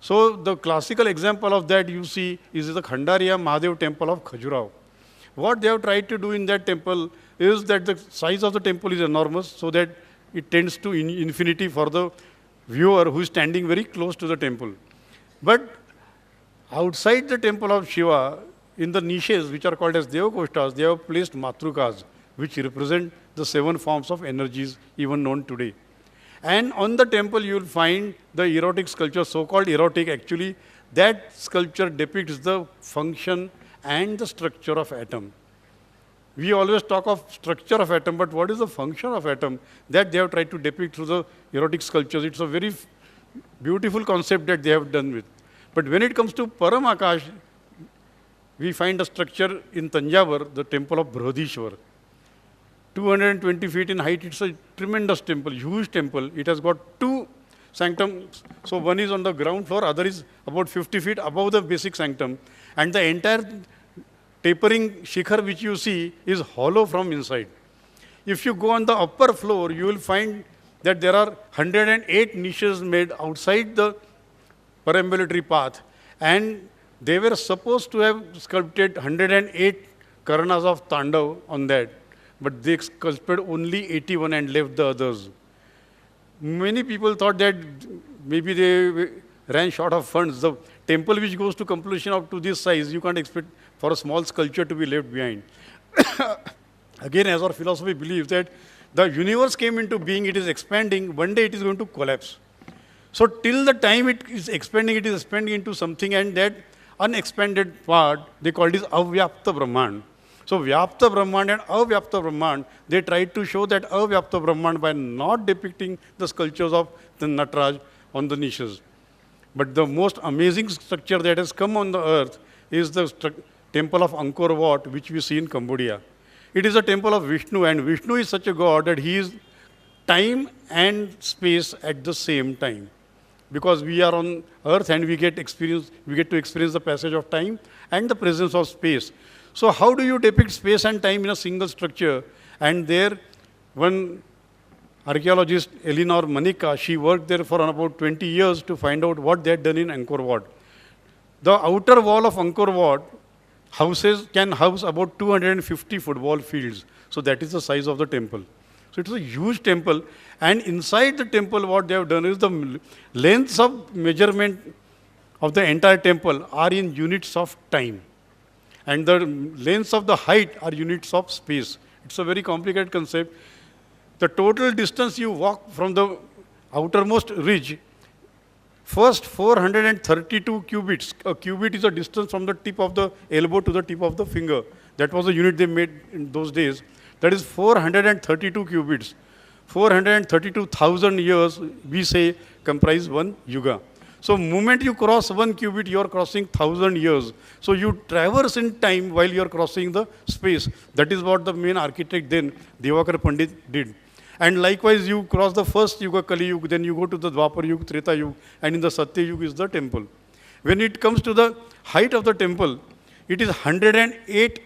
So the classical example of that you see is the Khandariya Mahadev temple of Khajuraho. What they have tried to do in that temple is that the size of the temple is enormous, so that it tends to infinity for the viewer who is standing very close to the temple. But outside the temple of Shiva, in the niches which are called as Devakostas, they have placed Matrukas, which represent the 7 forms of energies even known today. And on the temple you will find the erotic sculpture, so-called erotic actually. That sculpture depicts the function and the structure of atom. We always talk of structure of atom, but what is the function of atom? That they have tried to depict through the erotic sculptures. It's a very beautiful concept that they have done with. But when it comes to Paramakash, we find a structure in Tanjavur, the temple of Brihadishwar. 220 feet in height, it's a tremendous temple, huge temple. It has got 2 sanctums. So one is on the ground floor, other is about 50 feet above the basic sanctum. And the entire tapering shikhar which you see is hollow from inside. If you go on the upper floor, you will find that there are 108 niches made outside the perambulatory path. And they were supposed to have sculpted 108 Karanas of Tandav on that. But they sculpted only 81 and left the others. Many people thought that maybe they ran short of funds. The temple which goes to completion up to this size, you can't expect for a small sculpture to be left behind. Again, as our philosophy believes that the universe came into being, it is expanding, one day it is going to collapse. So till the time it is expanding into something, and that unexpanded part, they call it Avyapta Brahman. So Vyapta Brahman and Avyapta Brahman, they tried to show that Avyapta Brahman by not depicting the sculptures of the Nataraj on the niches. But the most amazing structure that has come on the earth is the temple of Angkor Wat, which we see in Cambodia. It is a temple of Vishnu, and Vishnu is such a god that he is time and space at the same time. Because we are on earth and we get to experience the passage of time and the presence of space. So how do you depict space and time in a single structure? And there, one archaeologist, Eleanor Manika, she worked there for about 20 years to find out what they had done in Angkor Wat. The outer wall of Angkor Wat can house about 250 football fields. So that is the size of the temple. So it is a huge temple. And inside the temple, what they have done is the lengths of measurement of the entire temple are in units of time. And the lengths of the height are units of space. It's a very complicated concept. The total distance you walk from the outermost ridge, first 432 cubits. A cubit is a distance from the tip of the elbow to the tip of the finger. That was the unit they made in those days. That is 432 cubits. 432,000 years, we say, comprise one yuga. So moment you cross 1 cubit, you are crossing 1,000 years. So you traverse in time while you are crossing the space. That is what the main architect then, Devakar Pandit, did. And likewise, you cross the first yuga, Kali Yuga, then you go to the Dwapar Yuga, Treta Yuga, and in the Satya Yuga is the temple. When it comes to the height of the temple, it is 108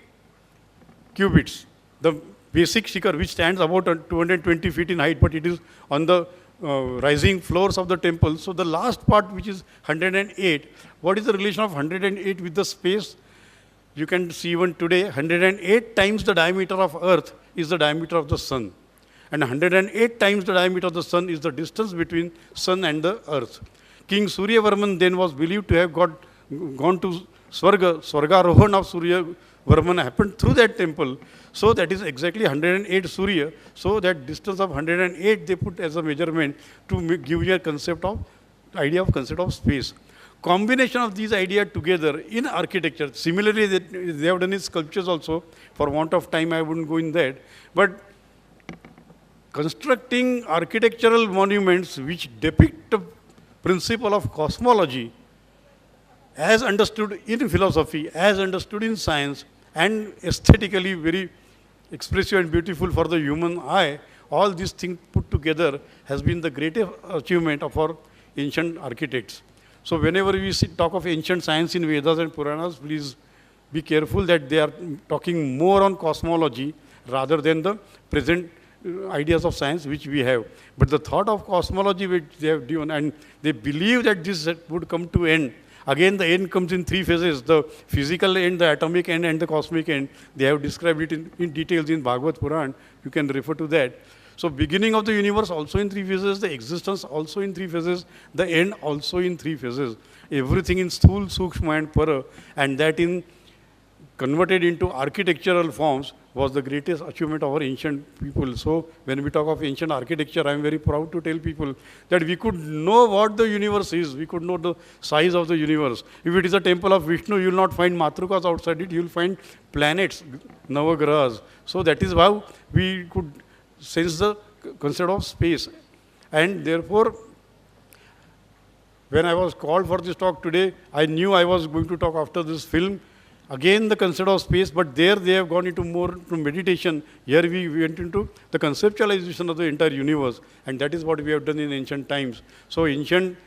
cubits. The basic shikhar, which stands about 220 feet in height, but it is on the rising floors of the temple. So the last part, which is 108, what is the relation of 108 with the space? You can see even today, 108 times the diameter of earth is the diameter of the sun. And 108 times the diameter of the sun is the distance between sun and the earth. King Suryavarman then was believed to have gone to Swarga. Swargarohan of Suryavarman happened through that temple. So that is exactly 108 Surya. So that distance of 108 they put as a measurement to give you a concept of space. Combination of these ideas together in architecture. Similarly, they have done in sculptures also. For want of time, I wouldn't go in that. But constructing architectural monuments which depict the principle of cosmology as understood in philosophy, as understood in science, and aesthetically very expressive and beautiful for the human eye, all these things put together has been the greatest achievement of our ancient architects. So whenever we talk of ancient science in Vedas and Puranas, please be careful that they are talking more on cosmology rather than the present ideas of science which we have. But the thought of cosmology which they have given, and they believe that this would come to end. Again, the end comes in three phases: the physical end, the atomic end, and the cosmic end. They have described it in details in Bhagavad Puran. You can refer to that. So beginning of the universe also in three phases, the existence also in three phases, the end also in three phases. Everything in Sthul, Sukshma and Para, and that in converted into architectural forms was the greatest achievement of our ancient people. So when we talk of ancient architecture, I am very proud to tell people that we could know what the universe is. We could know the size of the universe. If it is a temple of Vishnu, you will not find Matrukas outside it. You will find planets, Navagrahas. So that is how we could sense the concept of space. And therefore, when I was called for this talk today, I knew I was going to talk after this film. Again, the concept of space, but there they have gone into more to meditation. Here we went into the conceptualization of the entire universe, and that is what we have done in ancient times. So ancient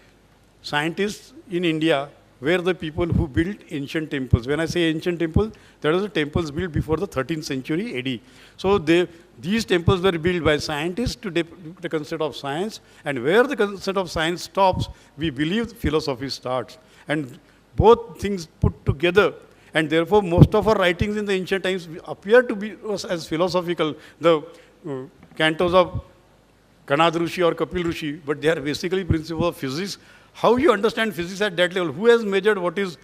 scientists in India were the people who built ancient temples. When I say ancient temple, that was the temples built before the 13th century AD. So these temples were built by scientists to the concept of science, and where the concept of science stops, we believe philosophy starts. And both things put together. And therefore, most of our writings in the ancient times appear to be as philosophical. The cantos of Kanad Rishi or Kapil Rishi, but they are basically principles of physics. How you understand physics at that level? Who has measured what is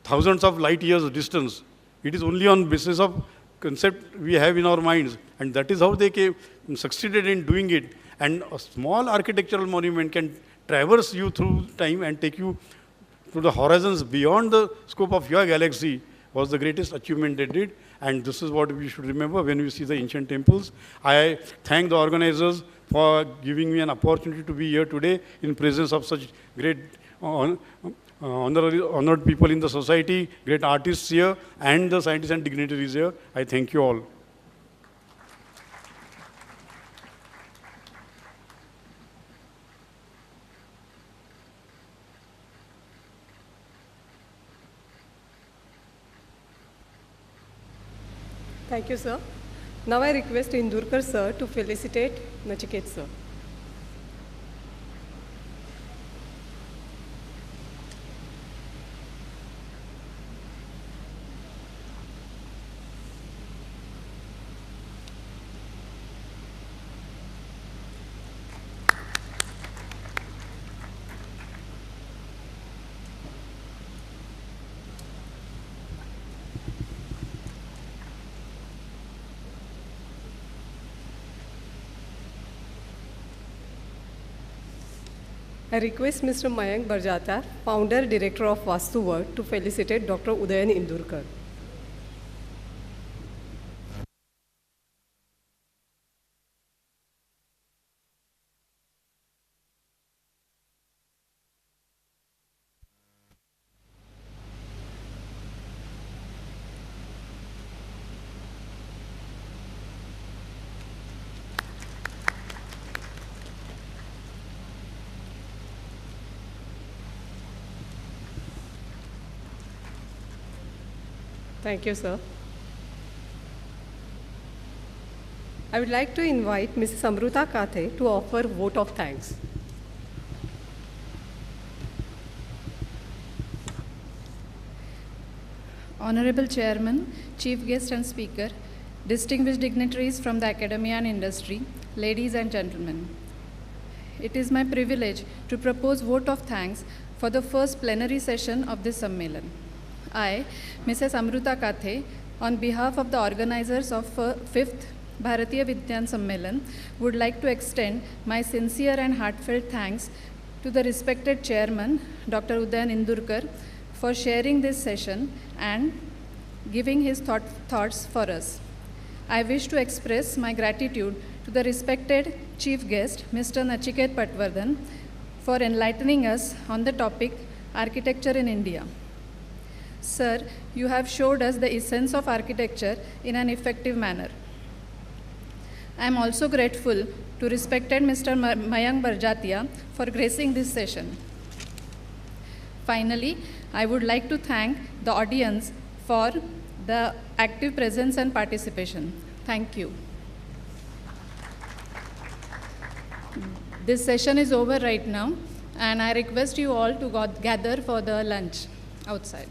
thousands of light years distance? It is only on basis of concept we have in our minds. And that is how they succeeded in doing it. And a small architectural monument can traverse you through time and take you to the horizons beyond the scope of your galaxy. Was the greatest achievement they did. And this is what we should remember when we see the ancient temples. I thank the organizers for giving me an opportunity to be here today in presence of such great honored people in the society, great artists here, and the scientists and dignitaries here. I thank you all. Thank you, sir. Now I request Indurkar sir to felicitate Nachiket sir. I request Mr. Mayank Barjata, founder, director of Vastu World, to felicitate Dr. Udayan Indurkar. Thank you, sir. I would like to invite Mrs. Amruta Kathe to offer vote of thanks. Honorable Chairman, Chief Guest and Speaker, distinguished dignitaries from the academia and industry, ladies and gentlemen. It is my privilege to propose vote of thanks for the first plenary session of this Sammelan. I, Mrs. Amruta Kathe, on behalf of the organizers of 5th Bharatiya Vigyan Sammelan, would like to extend my sincere and heartfelt thanks to the respected chairman, Dr. Udayan Indurkar, for sharing this session and giving his thoughts for us. I wish to express my gratitude to the respected chief guest, Mr. Nachiket Patwardhan, for enlightening us on the topic Architecture in India. Sir, you have showed us the essence of architecture in an effective manner. I am also grateful to respected Mr. Mayank Barjata for gracing this session. Finally, I would like to thank the audience for the active presence and participation. Thank you. This session is over right now, and I request you all to gather for the lunch outside.